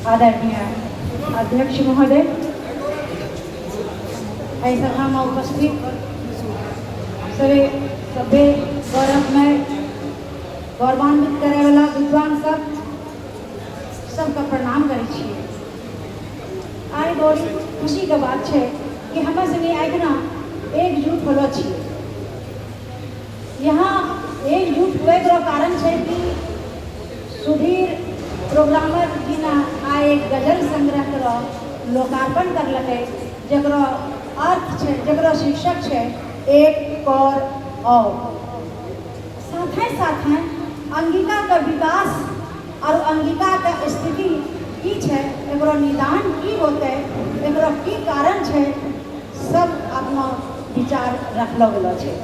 आदरणीय अध्यक्ष महोदय, ऐसा हम उपस्थित सभी गौरवान्वित करे वाला विद्वान सबका प्रणाम करे छिए। आई बड़ी खुशी के बात है कि हमें सभी आइना एकजुट होलो छिए। यहाँ एकजुट हुए का कारण है कि सुधीर प्रोग्रामर जी ने आए एक गजल संग्रह का लोकार्पण करलकै, जकरो अर्थ है, जकरो शीर्षक है एक और साथ अंगिका का विकास और अंगिका का स्थिति की है, एकरो निदान की होते, एकरो की कारण है, सब अपना विचार रखलो गेलो है।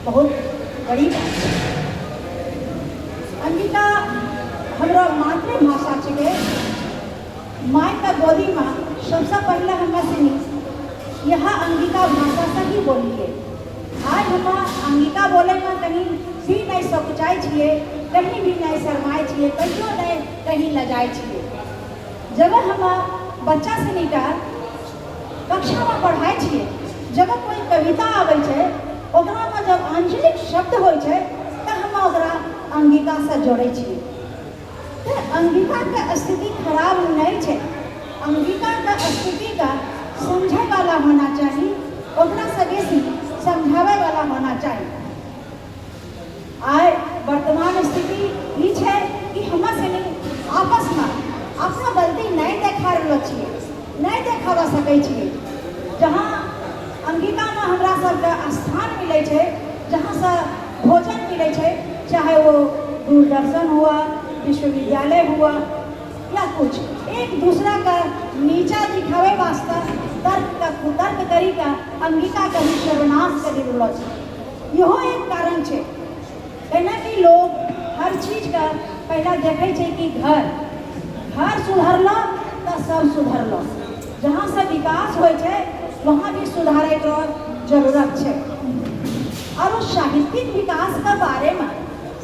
बहुत बड़ी बात है। अंगिका हमारा मातृभाषा है। माई का गोदी में सबसे पहले हमें सुनी यह अंगिका भाषा से ही बोलिए। आज हम अंगिका बोले में कहीं भी नहीं सोचाई छिए, कहीं भी नहीं शरमाए छिए, कहियो नहीं कहीं लजाए छिए। जब हम बच्चा से कक्षा में पढ़ाए छिए, जब कोई कविता आवे छे, ओकरा में जब आंचलिक शब्द होय छे तो हम ओकरा अंगिका से जोड़े छिए। तो अंगिका का स्थिति खराब नहीं है। अंगिका का स्थिति का समझे वाला होना चाहिए, ओकरा से बेसी समझावे वाला होना चाहिए। आय वर्तमान स्थिति ई है कि हम आपस में अपना गलती नहीं देखा रहो छिए, नहीं देखावा सकै छिए। जहाँ अंगिका में हमरा सबके स्थान मिले छे, जहाँ से भोजन मिले छे, चाहे वो दूरदर्शन हुआ, विश्वविद्यालय हुआ या कुछ, एक दूसरा का नीचा दिखावे वास्ते तर्क का कुतर्क करी का अंगिका का ही सर्वनाश कर दिलो छे। यहो एक कारण छे। कहना कि लोग हर चीज का पहला देखे छे कि घर सुधरलो तो सब सुधरलो। जहाँ से विकास होय छे वहाँ भी सुधारे को जरूरत है। और उस साहित्यिक विकास के बारे में,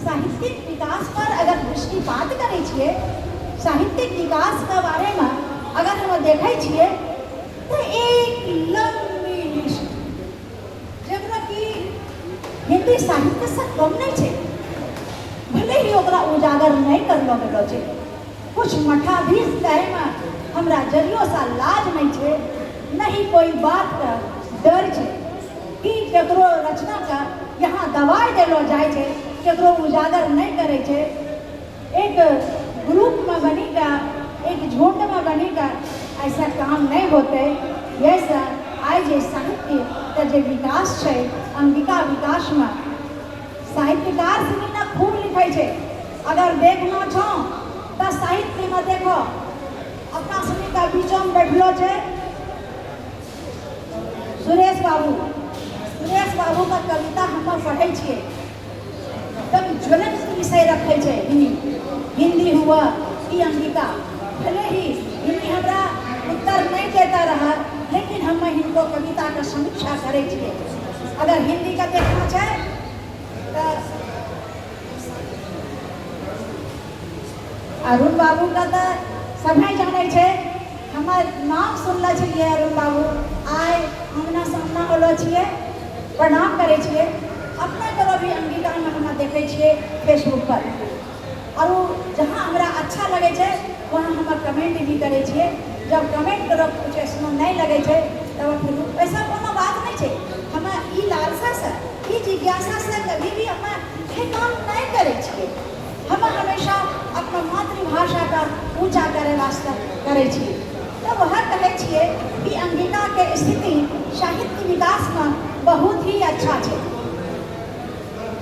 साहित्यिक विकास पर अगर दृष्टिपात करे छिए, साहित्यिक विकास के बारे में अगर हम देखे छिए तो एक लंबी लिस्ट, जकरा कि हिंदी साहित्य से कम नहीं है, भले ही ओकरा उजागर नहीं करलो गेलो छे। कुछ मठाधीश कहे में हमरा जरियो सा लाज नहीं है, नहीं कोई बात का डर है कि केकरो रचना का यहाँ दबाई देलो जाए छे, केकरो उजागर नहीं करे छे। एक ग्रुप में बनी का, एक झुंड में बनी का ऐसा काम नहीं होते। ऐसा आज साहित्य का जो विकास है, अंगिका विकास में साहित्यकार से खूब लिखे छे। अगर देखना छो तो साहित्य में देखो अपना सभी का बीचों में बैठलो छे सुरेश बाबू का कविता हम पढ़े छिए, तब ज्वलंत विषय रखे छे। हिंदी हुआ कि अंगिका, भले ही हिंदी हमरा उत्तर नहीं देता रहा, लेकिन हम इनको कविता का समीक्षा करे छिए। अगर हिंदी का देखना है तो अरुण बाबू का तो सभी जाने छे। हमार नाम सुनले छलिए अरुण बाबू, आय हमना सामना होलो छिए, प्रणाम करे छिए। अपना तरह भी अंगिका में हम देखे छिए फेसबुक पर, और जहाँ हमरा अच्छा लगे छे वहाँ हम कमेंट भी करे छिए। जब कमेंट करो कुछ ऐसा नहीं लगे छे तब फिर ऐसा कोनो बात नहीं छे। हम ई लालसा से, ई जिज्ञासा से कभी भी हम ये काम नहीं करे छिए। हम हमेशा अपना मातृभाषा का ऊंचा करे वास्ते करे छिए। तो वह कहे छिए कि अंगिका के स्थिति साहित्य विकास में बहुत ही अच्छा है।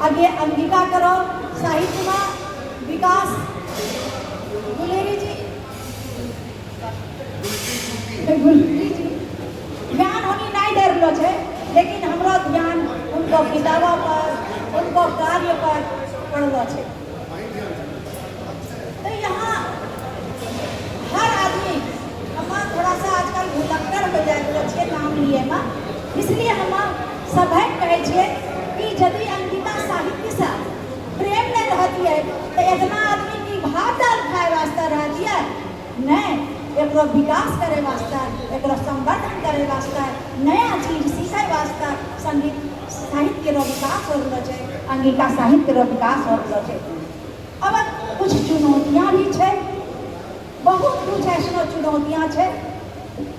आगे अंगिका करो साहित्य में विकास। गुलेरी जी ध्यान होनी नहीं दे रहा है, लेकिन हमारा ध्यान उनको किताबों पर, उनको कार्य पर पड़लो है। तो यहाँ हर आदमी हम थोड़ा सा आजकल भुलक्कड़ हो जाए नाम लिए में, इसलिए हम सब कहे छे कि यदि अंगिका साहित्य से प्रेम नहीं रहती है तो इतना आदमी की भात दाल खाए वास्ते रह एक विकास करे वास्ते, एक संवर्धन करे वास्ते, नया चीज सीखे वास्ते संगीत साहित्य रो विकास हो रहा है, अंगिका साहित्य रो विकास हो रहा है। अब कुछ चुनौतियां भी है, बहुत कुछ ऐसा चुनौतियां है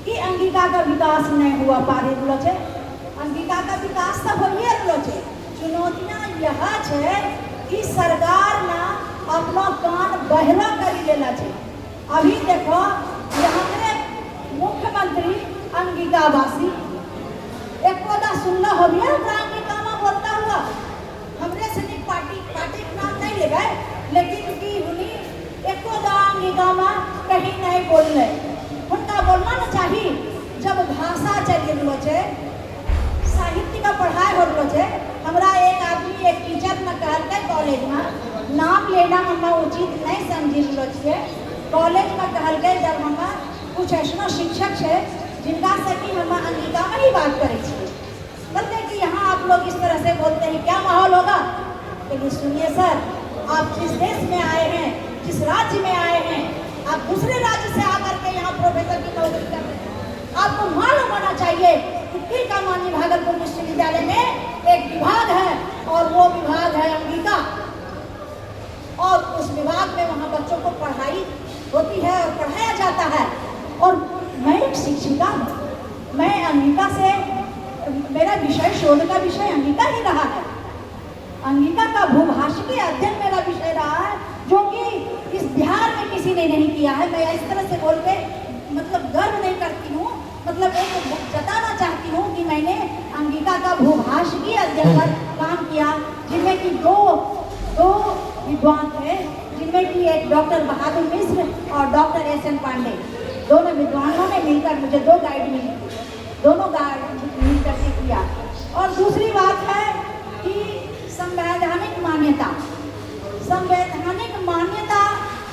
कि अंगिका का विकास नहीं हुआ पा रही है। अंगिका का विकास तो हो ही रहा है। चुनौतियां यह है कि सरकार ना अपना कान बहरा कर लेना है। अभी देखो यहाँ मुख्यमंत्री अंगिकावासी एक सुनना हो गया अंगिका में बोलता हुआ, हमरे से पार्टी के नाम नहीं ले गए, लेकिन कि उन्हीं एक अंगिका में कहीं नहीं बोल रहे। उनका बोलना ना चाहिए। जब भाषा चल रही है, साहित्य का पढ़ाई हो रहा है, हमारा एक आदमी एक टीचर में कहते कॉलेज में, नाम लेना हम उचित नहीं समझी रहे। कॉलेज में कहते जब हम कुछ ऐसा शिक्षक है जिनका से कि हम अंगिका में ही बात करें, बोलते कि यहाँ आप लोग इस तरह से बोलते हैं, क्या माहौल होगा? लेकिन सुनिए सर, आप जिस देश में आए हैं, जिस राज्य में आए हैं, आप दूसरे राज्य से आकर के यहाँ प्रोफेसर की नौकरी कर रहे हैं। आपको मालूम होना चाहिए कि तिलकामांझी भागलपुर विश्वविद्यालय में एक विभाग है और वो विभाग है अंगिका, और उस विभाग में वहाँ बच्चों को पढ़ाई होती है और पढ़ाया जाता है। और मैं एक शिक्षिका हूँ, मैं अंगिका से, मेरा विषय शोध का विषय अंगिका ही रहा है। अंगिका का भूभाषिकीय अध्ययन मेरा विषय रहा है, जो कि इस बिहार में किसी ने नहीं किया है। मैं इस तरह से बोल के मतलब गर्व नहीं करती हूँ, मतलब एक जताना चाहती हूँ कि मैंने अंगिका का भूभाषिकीय अध्ययन पर काम किया, जिनमें कि दो विद्वान थे, जिनमें कि एक डॉक्टर बहादुर मिश्र और डॉक्टर एस.एन. पांडे, दोनों विद्वानों ने मिलकर मुझे 2 गाइड मिली, दोनों गाइड मिलकर के किया। और दूसरी बात है कि संवैधानिक मान्यता, संवैधानिक मान्यता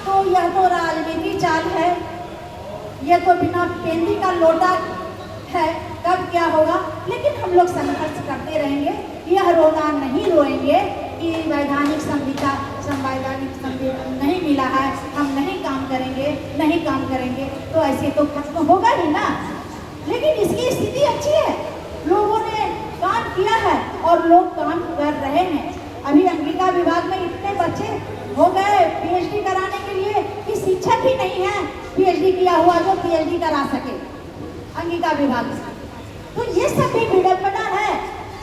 तो यह तो राजनीति चाल है, यह तो बिना पेंदी का लोटा है, कब क्या होगा। लेकिन हम लोग संघर्ष करते रहेंगे, यह रोना नहीं रोएंगे कि संवैधानिक संविधान नहीं मिला है, हम नहीं काम करेंगे, तो ऐसे तो खत्म होगा ही ना। लेकिन इसकी स्थिति अच्छी है, लोगों ने काम किया है और लोग काम कर रहे हैं। अभी अंगिका विभाग में इतने बच्चे हो गए पीएचडी कराने के लिए कि शिक्षक ही नहीं है पीएचडी किया हुआ जो पीएचडी करा सके अंगिका विभाग में। तो ये सब भी विडंबना है।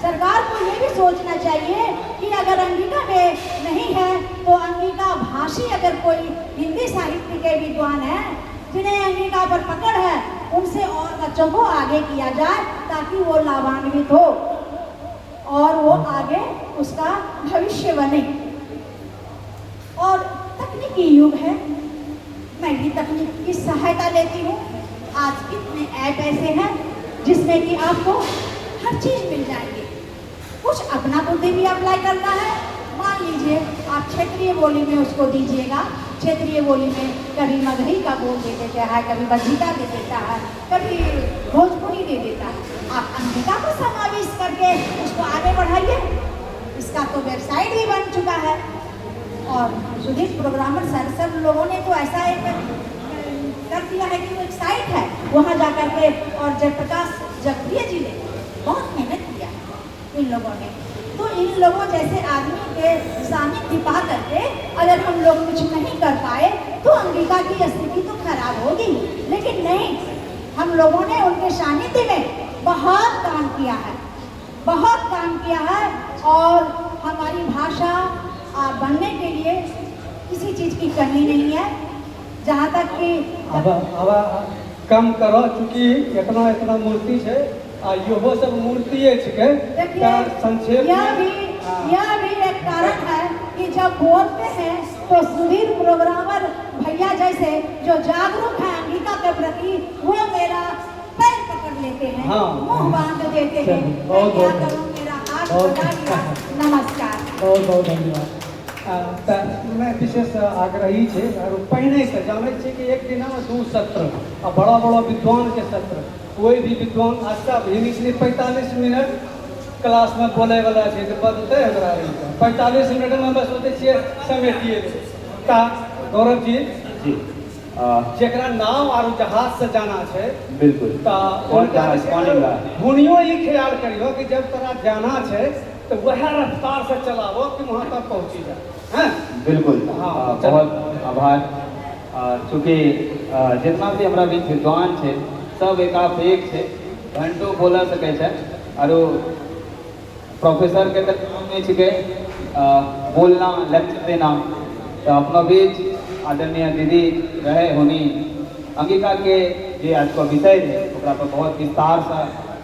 सरकार को ये भी सोचना चाहिए कि अगर अंगिका में नहीं है तो अंगिका भाषी अगर कोई हिंदी साहित्य के विद्वान हैं जिन्हें अंगिका पर पकड़ है, उनसे और बच्चों को आगे किया जाए ताकि वो लाभान्वित हो और वो आगे उसका भविष्य बने। और तकनीकी युग है, मैं भी तकनीक की सहायता लेती हूँ। आज कितने ऐप ऐसे हैं जिसमें कि आपको हर चीज़ मिल जाएगी। कुछ अपना बुद्धि भी अप्लाई करना है, मान लीजिए आप क्षेत्रीय बोली में उसको दीजिएगा, क्षेत्रीय बोली में कभी मगही का बोल दे देता है, कभी बजीटा दे देता है, कभी भोजपुरी दे देता है। आप अंगिका को समावेश करके उसको आगे बढ़ाइए। इसका तो वेबसाइट भी बन चुका है और सुधीर प्रोग्रामर सर लोगों ने तो ऐसा एक कर दिया है कि वो एक साइट है, वहाँ जा कर के, और जयप्रकाश जगप्रिय जी ने बहुत मेहनत किया है इन लोगों ने। तो इन लोगों जैसे आदमी के सानिध्य पा करके अगर हम लोग कुछ नहीं कर पाए तो अंगिका की स्थिति तो खराब होगी। लेकिन नहीं, हम लोगों ने उनके सानिध्य में बहुत काम किया है, बहुत काम किया है और हमारी भाषा बनने के लिए किसी चीज़ की कमी नहीं है। जहाँ तक कि अब कम करो, चूँकि इतना मूर्ति है आ यो सब मूर्तिये छिके। संक्षेप यह भी एक कारण है कि जब बोलते हैं तो सुधीर प्रोग्रामर भैया जैसे जो जागरूक है अंगिका के प्रति, वो मेरा पैर पकड़ लेते हैं, मुंह बांध देते हैं। मैं क्या करूं, मेरा हाथ बढ़ा दिया। नमस्कार, बहुत बहुत धन्यवाद। मैं विशेष आग्रही छे पहले से जाने छे कि एक दिन में 2 सत्र और बड़ा बड़ा विद्वान के सत्र, कोई भी विद्वान अच्छा भी 45 मिनट क्लास में बोले वाला है तो बदलते हमरा 45 मिनट में बस होते छे समेटिए का। गौरव जी जेकरा नाव और जहाज से जाना है बिल्कुल तो हुनियो ये ख्याल करियो कि जब तोरा जाना है तो वह रफ्तार से चलावो कि वहाँ तक पहुँची जाए हैं। बिल्कुल हाँ, बहुत आभार। चूँकि जितना भी हमारा बीच विद्वान है सब एकापेक है, घंटों बोल सके छै और प्रोफेसर के में छिके बोलना लेक्चर देना। तो अपना बीच आदरणीय दीदी रहे होनी अंगिका के जे आज का विषय है ओकरा पर बहुत विस्तार से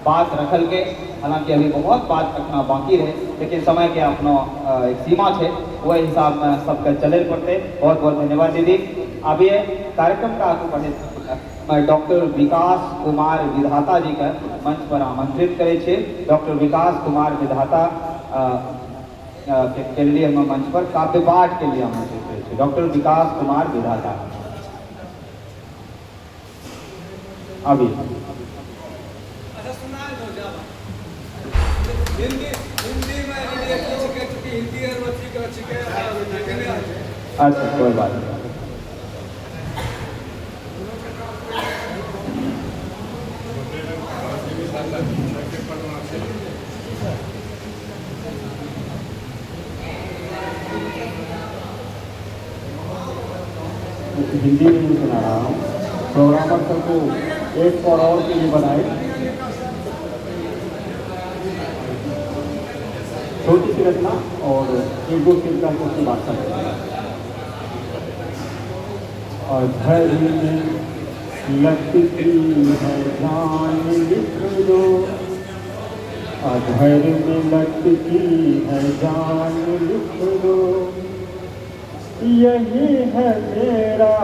बात रखल के, हालांकि अभी बहुत बात रखना बाकी रहे लेकिन समय के अपना एक सीमा है वह हिसाब में सबके चले पड़ते। बहुत बहुत धन्यवाद दीदी। अब ये कार्यक्रम का आगे बढ़े मैं डॉक्टर विकास कुमार विधाता जी का मंच पर आमंत्रित करे छे। डॉक्टर विकास कुमार विधाता के लिए हम मंच पर काव्य पाठ के लिए आमंत्रित करे छे। डॉक्टर विकास कुमार विधाता अभी अच्छा कोई बात नहीं। हिंदी में नहीं सुना रहा हूँ। प्रोग्रामर सर को एक और के लिए बनाए छोटी सी रचना और एक दो शेर का उसकी बात करें। अधर में लटकी है जान लिख दो, अधर में लटकी है जान लिख दो, यही है मेरा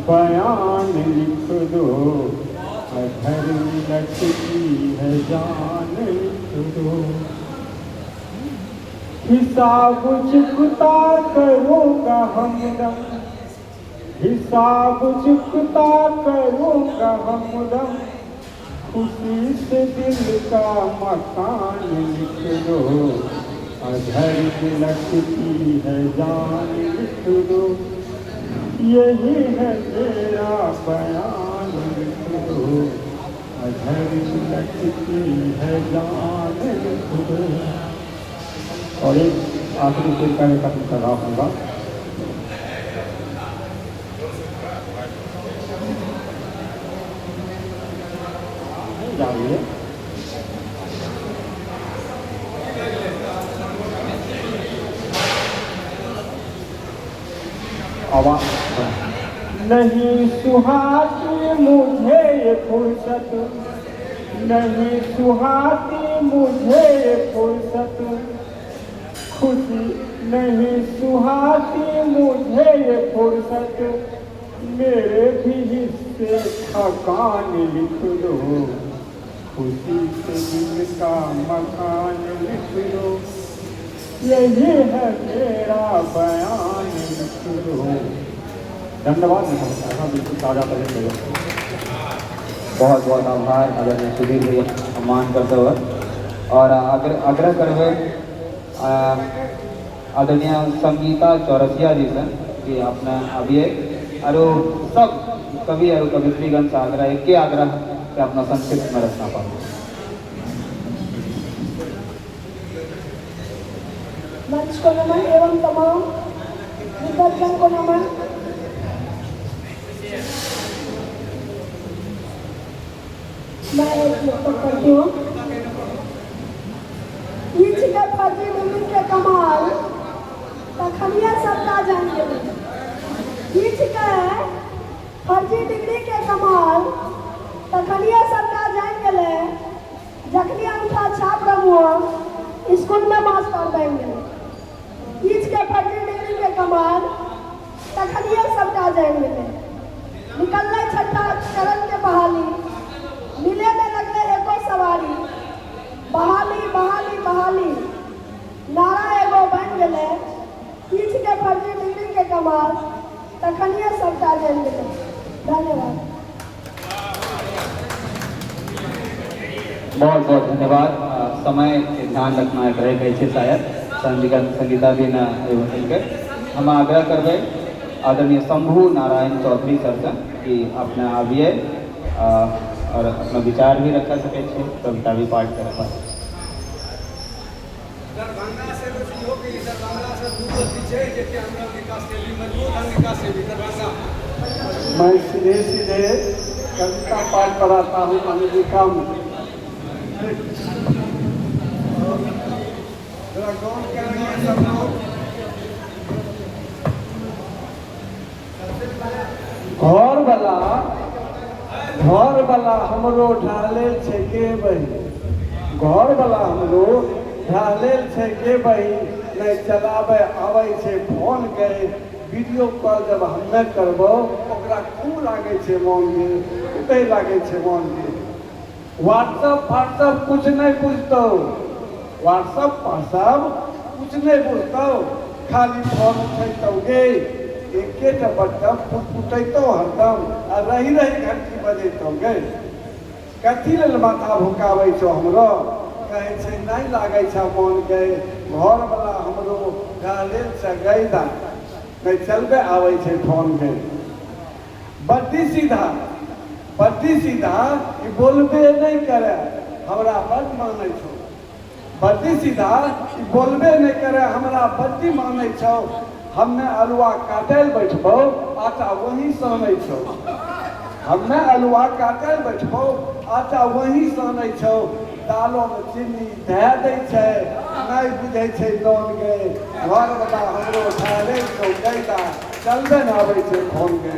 बयान लिख दो, अधर में लटकी है जान लिख दो। हिसाब चुकता करूँगा हमदम, हिसाब चुकता करूँगा हमदम, खुशी से दिल का मकान लिख दो, अधर में लटकी है जान लिख दो, यही है मेरा बयान लिख दो, अधर में लटकी है जान लिख दो। और एक आखिरी शेर का मैं खत्म कर रहा हूँगा। जाइए आवाज नहीं सुहाती मुझे ये फुर्सत, नहीं सुहाती मुझे ये फुर्सत, खुशी नहीं सुहाती मुझे ये फुर्सत, मेरे भी हिस्से थकान लिख दो, खुशी से दिल का मकान लिख दो, यही है मेरा बयान लिख दो। धन्यवाद। बिल्कुल ताज़ा करें। बहुत बहुत आभार आदरणीय सुधीर भैया सम्मान करते हुए और आग्रह करवे आदरणीय संगीता चौरसिया जी से कि अपने अभी और सब कवि और कवित्रीगण से आग्रह एक आग्रह कि अपना संक्षिप्त में रचना पाए। मंच को नमन एवं तमाम विद्यार्थीगण को नमन। मैं एक मुक्त करती हूँ। ईच के फर्जी डिग्री के कमाल तखनिया सबका जाएंगे। ईच के फर्जी डिग्री के कमाल तखनिया सबका जाएंगे। जखनी अंगूठा छाप रहो स्कूल में मास्टर देंगे। ईच के फर्जी डिग्री के कमाल तखनिया सबका जाएंगे। निकलने छठा चरण के बहाली, मिले में लगने एको सवारी, बहाली बहाली बहाली नारा एगो बन गए। ईच के फर्जी डिग्री के कमाल तखनिया सबका जाएंगे। धन्यवाद। बहुत बहुत धन्यवाद। समय के ध्यान रखना रह गए थे शायद संगीता भी न हम आग्रह करबे आदरणीय शंभू नारायण चौधरी सर से कि अपने आबिए और अपना विचार भी रख सके छे, कविता भी पाठ कर पाए। दरभंगा से हो कि दरभंगा से दूर पीछे जेके हमरा विकास के भी मजबूत हम विकास से भी दरभंगा। मैं सीधे सीधे कविता पाठ कराता हूँ अमेरिका में। जरा गौर करेंगे सब लोग। घर वाला हमरो ढालेल छै के बही, घर वाला हमरो ढालेल छै के बही, नहीं चलावे आवे छै फोन के, वीडियो कॉल जब हमे करबो ओकरा खूब लागे छै मन गे, कते लागे छै मन गे। व्हाट्सअप कुछ नहीं बुझतो, व्हाट्सअप कुछ नहीं बुझतो, खाली फोन उठैतो गे, एकेटा बटन फुटैतो हरदम आ रही घंटी बजैतो गे। कथी लेल माथा भुकाबै छौ हमरो, कहै छै नहीं लागे छै मन गे। घर वाला हमरो गाले से गैदा नहीं चलबे आवे छै फोन गे। बड्डी सीधा कि बोलबे नहीं करे, हमरा बड मानै छौ। बड्डी सीधा कि बोलबे नहीं करे, हमरा बड्डी मानै छौ। हमें अलुआ काटल बैठबो आटा वही सानै छौ, हमें अलुआ काटल बैठबो आटा वही सानै छौ। दालो में चीनी धै दै छै, नहीं बुझै छै दान गे। घर वाला हमरो ढाले छौ गैदा, चलबे न आबै छै फोन गे।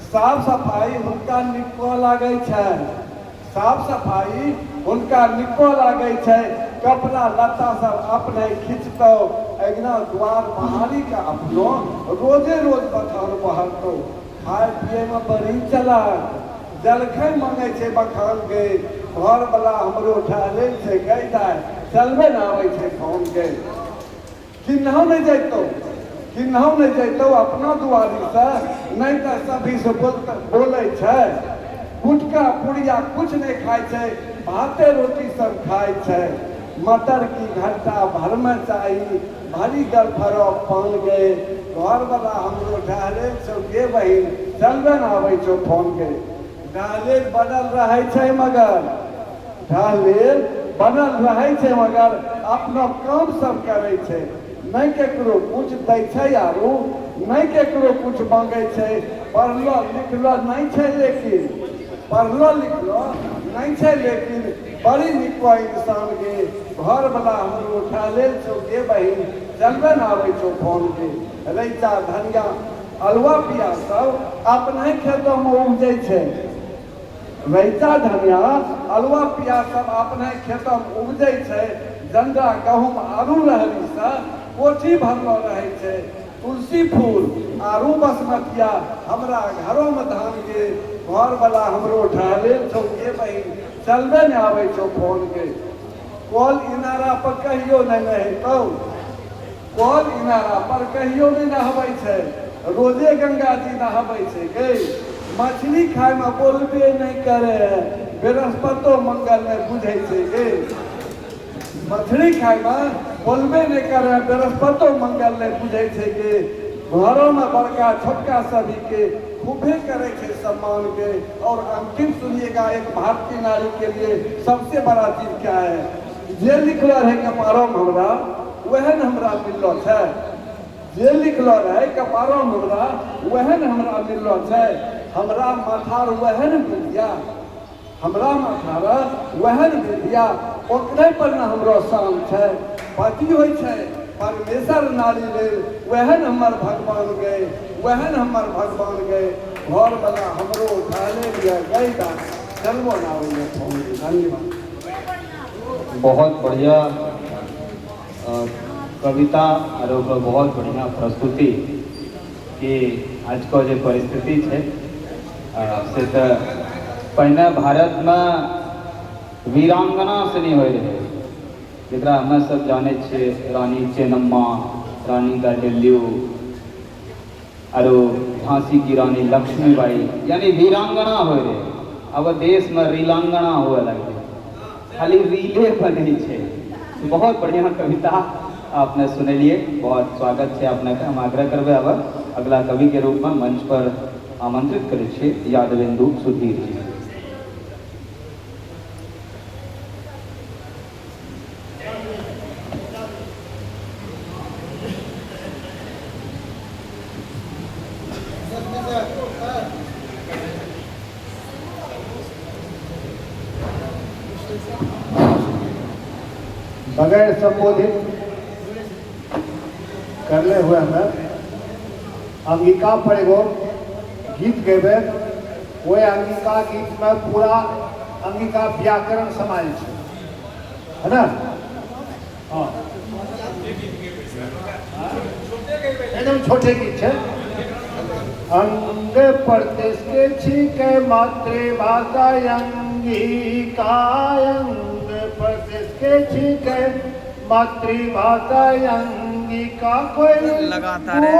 साफ सफाई हुनका निको लागै छै, साफ सफाई हुनका निको लागै छै। कपड़ा लत्ता सब अपने खींचतो, अगना द्वार बहारी का अपनो रोजे रोज बखान बहरतो। खाए पिए में बड़ी चला, जलखै मांगे छै बखान के। घर वाला हमरो ढाले छै गैदा, चलबे न आबै छै फोन के। किन्हौ नहीं जैतो अपना दुआरी से, नहीं तो सभी से बोले छै। गुटका पुड़िया कुछ नहीं खाए छै, भाते रोटी सब खाए छै। मटर की घंटा भर में चाहिए, भारी गल फरो पान गए। घर वाला हमरो ढाले छौ गे बहिन, चलबे न आबै छौ फोन के। ढाले बनल रहे छै मगर, ढाले बनल रहे छै मगर अपना काम सब करे छै। नहीं केकरो कुछ दै छै आरू नहीं केकरो कुछ मांगे छै। पढ़लो लिखलो नहीं छै लेकिन, पढ़लो लिखलो नहीं छै लेकिन बड़ी निको इंसान के। घर वाला हमरो ढाले छौ गे बहिन, चलबे न आबै छौ फोन के। रैचा धनिया अलुआ पियाज सब अपने खेतों में उपजै छै। रैचा धनिया अलुआ पियाज सब अपने खेतों में उपजै छै। जंडा गहूम आरू रहली से कोठी भरलो रहे छै। तुलसी फूल आरू बसमतिया हमरा घरों में धान के। घर वाला हमरो ढाले छौ गे बहिन, चलबे न आबै छौ फोन के। कल इनारा पर कहियो नहीं नहैतौ, कल इनारा पर कहियो नहीं नहबै छै। रोजे गंगा जी नहबै छै गे। मछली खाए में बोलबे नहीं करे, बृहस्पतो मंगल में बुझै छै गे। मछली खाए में बोलबे नहीं करे, बृहस्पतो मंगल में बुझै छै गे। घरों में बड़का छोटका सभी के खूबे करे छै सम्मान के। और अंतिम सुनिएगा, एक भारतीय नारी के लिए सबसे बड़ा चीज क्या है? जे लिखलो रहे कपारों में हमरा वहन हमरा मिललो छै। जे लिखलो रहे कपारों में हमरा वहन हमरा मिललो छै। हमरा माथार वहन मिलिया, हमरा माथार वहन मिलिया, ओकरे पर न हमरो शान छै। पति होइ छै परमेश्वर नारी लेल, वहन हमर भगवान गए, वहन हमर भगवान गए। घर वाला हमरो ढाले लिया गैदा, चलबो न आबै फोन। धन्यवाद। बहुत बढ़िया कविता और बहुत बढ़िया प्रस्तुति कि आज को जो परिस्थिति है से तो पहले भारत में वीरांगना से नहीं हो रहे, जरा हमें सब जाने छे रानी चेन्नम्मा, रानी गाजल्यू और झांसी की रानी लक्ष्मीबाई, यानी वीरांगना हो रहे। अब देश में रीलांगना हुए लगे, खाली रीले बने छे। बहुत बढ़िया कविता आपने सुनलिए, बहुत स्वागत है अपने के। हम आग्रह करबे अब अगला कवि के रूप में मंच पर आमंत्रित करै छियै यादवेन्दु सुधीर जी। बगैर संबोधित करले हुए हमें अंगिका पर एगो गीत गेबे। वो अंगिका गीत में पूरा अंगिका व्याकरण समायल है ना। हाँ एकदम छोटे गीत है। अंग प्रदेश के छिके मातृभाषा अंगिका, अंग प्रदेश के छिके मातृभाषा अंगिका। कोई लगातार